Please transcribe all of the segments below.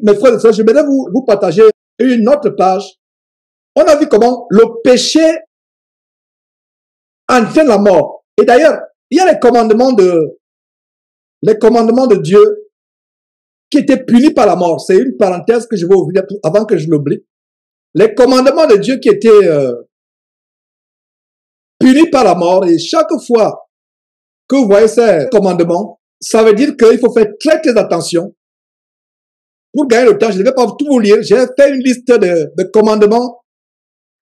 mes frères et sœurs, je voudrais vous partager une autre page. On a vu comment le péché entraîne la mort. Et d'ailleurs, il y a les commandements de Dieu qui étaient punis par la mort. C'est une parenthèse que je vais ouvrir avant que je l'oublie. Les commandements de Dieu qui étaient punis par la mort. Et chaque fois que vous voyez ces commandements, ça veut dire qu'il faut faire très très attention. Pour gagner le temps, je ne vais pas tout vous lire. J'ai fait une liste de commandements.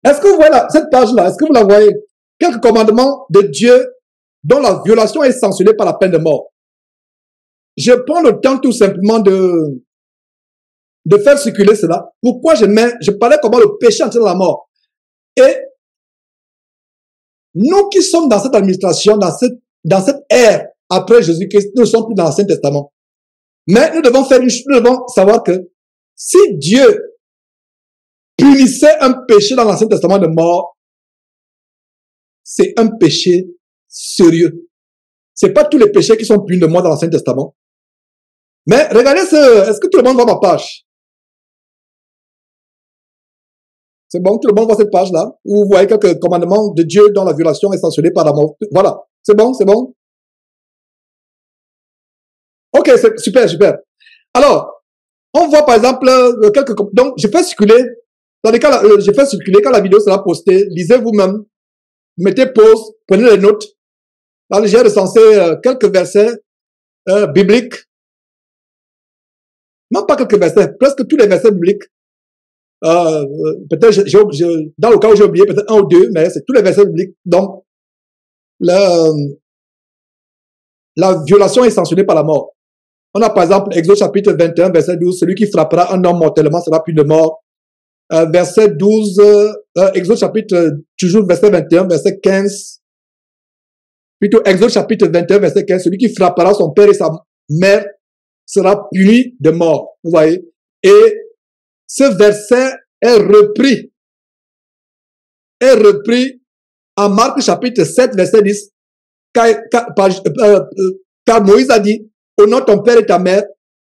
Est-ce que vous voyez cette page-là? Est-ce que vous la voyez? Quelques commandements de Dieu dont la violation est sanctionnée par la peine de mort. Je prends le temps tout simplement de faire circuler cela. Pourquoi je parlais comment le péché entraîne la mort. Et nous qui sommes dans cette administration, dans cette ère après Jésus-Christ, nous ne sommes plus dans l'Ancien Testament. Mais nous devons savoir que si Dieu punissait un péché dans l'Ancien Testament de mort, c'est un péché sérieux. C'est pas tous les péchés qui sont punis de mort dans l'Ancien Testament. Mais regardez est-ce que tout le monde voit ma page? C'est bon, tout le monde voit cette page-là, où vous voyez quelques commandements de Dieu dont la violation est sanctionnée par la mort. Voilà. C'est bon, c'est bon? Ok, c'est super, super. Alors, on voit par exemple donc je fais circuler, quand la vidéo sera postée, lisez vous-même, mettez pause, prenez les notes. Là, j'ai recensé quelques versets bibliques. Non, pas quelques versets, presque tous les versets bibliques. Peut-être, dans le cas où j'ai oublié, peut-être un ou deux, mais c'est tous les versets bibliques. Donc, la violation est sanctionnée par la mort. On a par exemple Exode chapitre 21, verset 12, celui qui frappera un homme mortellement sera puni de mort. Verset 12, Exode chapitre, toujours verset 21, verset 15. Plutôt Exode chapitre 21, verset 15, celui qui frappera son père et sa mère sera puni de mort. Vous voyez? Et ce verset est repris en Marc chapitre 7, verset 10, car Moïse a dit, honore ton père et ta mère,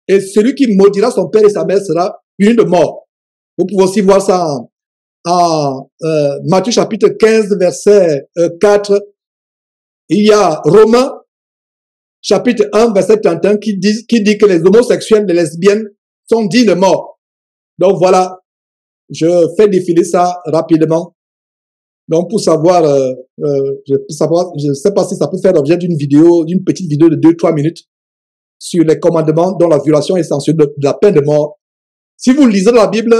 et celui qui maudira son père et sa mère sera puni de mort. Vous pouvez aussi voir ça en Matthieu chapitre 15, verset 4. Il y a Romains chapitre 1, verset 31 qui dit que les homosexuels, les lesbiennes sont dignes de mort. Donc voilà, je fais défiler ça rapidement. Donc pour savoir, je ne sais pas si ça peut faire l'objet d'une petite vidéo de 2-3 minutes sur les commandements dont la violation est sanctionnée de la peine de mort. Si vous lisez dans la Bible,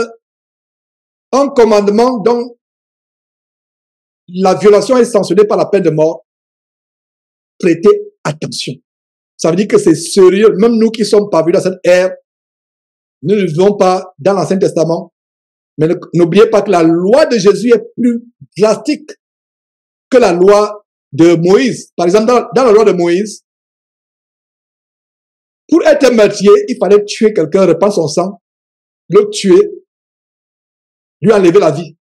un commandement dont la violation est sanctionnée par la peine de mort, prêtez attention. Ça veut dire que c'est sérieux. Même nous qui sommes parvenus dans cette ère, nous ne vivons pas dans l'Ancien Testament. Mais n'oubliez pas que la loi de Jésus est plus drastique que la loi de Moïse. Par exemple, dans la loi de Moïse, pour être meurtrier, il fallait tuer quelqu'un, répandre son sang, le tuer, lui enlever la vie.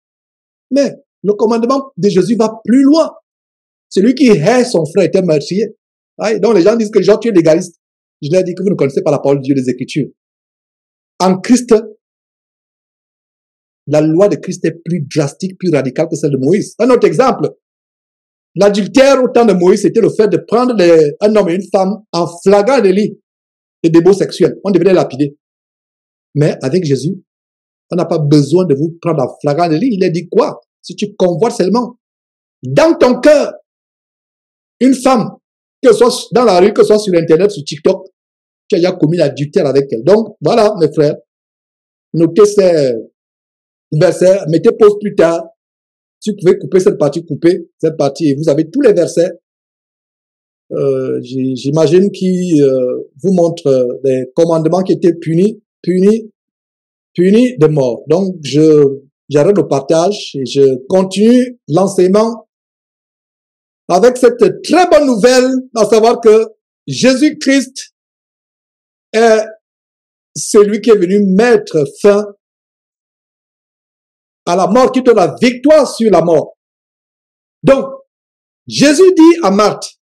Mais le commandement de Jésus va plus loin. Celui qui hait son frère était meurtrier. Donc les gens disent que Jean, tu es légaliste. Je leur dis que vous ne connaissez pas la parole de Dieu des Écritures. En Christ, la loi de Christ est plus drastique, plus radicale que celle de Moïse. Un autre exemple. L'adultère au temps de Moïse, c'était le fait de prendre un homme et une femme en flagrant délit de débauche sexuel. On devait les lapider. Mais avec Jésus, on n'a pas besoin de vous prendre en flagrant délit. Il a dit quoi? Si tu convoites seulement dans ton cœur une femme, que ce soit dans la rue, que ce soit sur Internet, sur TikTok, tu as déjà commis l'adultère avec elle. Donc, voilà, mes frères. Notez ces versets, mettez pause plus tard. Si vous pouvez couper cette partie, coupez cette partie. Et vous avez tous les versets, j'imagine, qui vous montrent des commandements qui étaient punis de mort. Donc, j'arrête le partage et je continue l'enseignement avec cette très bonne nouvelle, à savoir que Jésus-Christ est celui qui est venu mettre fin à la mort, qui donne la victoire sur la mort. Donc, Jésus dit à Marthe,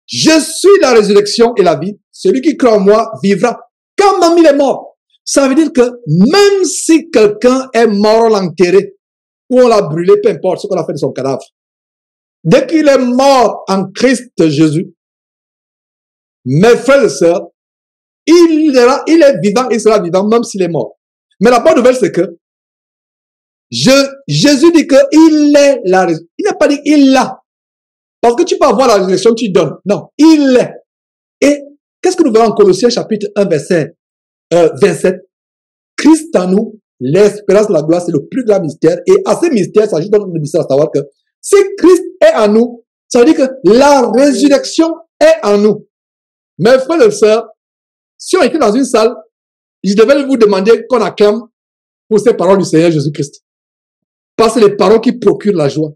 je suis la résurrection et la vie. Celui qui croit en moi vivra, Quand même il est mort, ça veut dire que même si quelqu'un est mort, on l'a enterré, ou on l'a brûlé, peu importe ce qu'on a fait de son cadavre, dès qu'il est mort en Christ Jésus, mes frères et sœurs, il est vivant, il sera vivant même s'il est mort. Mais la bonne nouvelle, c'est que Jésus dit qu'il est la résurrection. Il n'a pas dit il l'a. Parce que tu peux avoir la résurrection, tu donnes. Non, il est. Et qu'est-ce que nous verrons en Colossiens chapitre 1, verset 27? Christ en nous, l'espérance de la gloire, c'est le plus grand mystère. Et à ce mystère, ça ajoute dans le mystère à savoir que si Christ est en nous, ça veut dire que la résurrection est en nous. Mes frères et sœurs, si on était dans une salle, je devais vous demander qu'on acclame pour ces paroles du Seigneur Jésus-Christ. Parce que les paroles qui procurent la joie.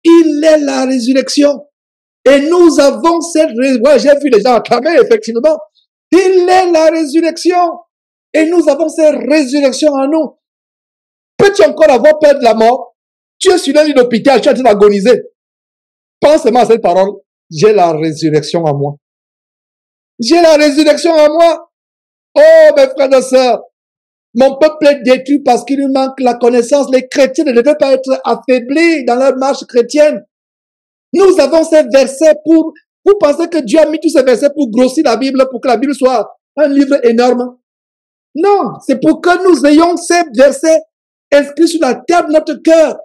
Il est la résurrection. Et nous avons cette résurrection. Ouais, j'ai vu les gens acclamer, effectivement. Il est la résurrection. Et nous avons cette résurrection en nous. Peux-tu encore avoir peur de la mort? Tu es sur un lit d'hôpital, tu es en train d'agoniser. Pense seulement à cette parole. J'ai la résurrection en moi. J'ai la résurrection en moi. Oh, mes frères et sœurs. Mon peuple est détruit parce qu'il lui manque la connaissance. Les chrétiens ne devaient pas être affaiblis dans leur marche chrétienne. Nous avons ces versets pour... Vous pensez que Dieu a mis tous ces versets pour grossir la Bible, pour que la Bible soit un livre énorme? Non, c'est pour que nous ayons ces versets inscrits sur la table de notre cœur.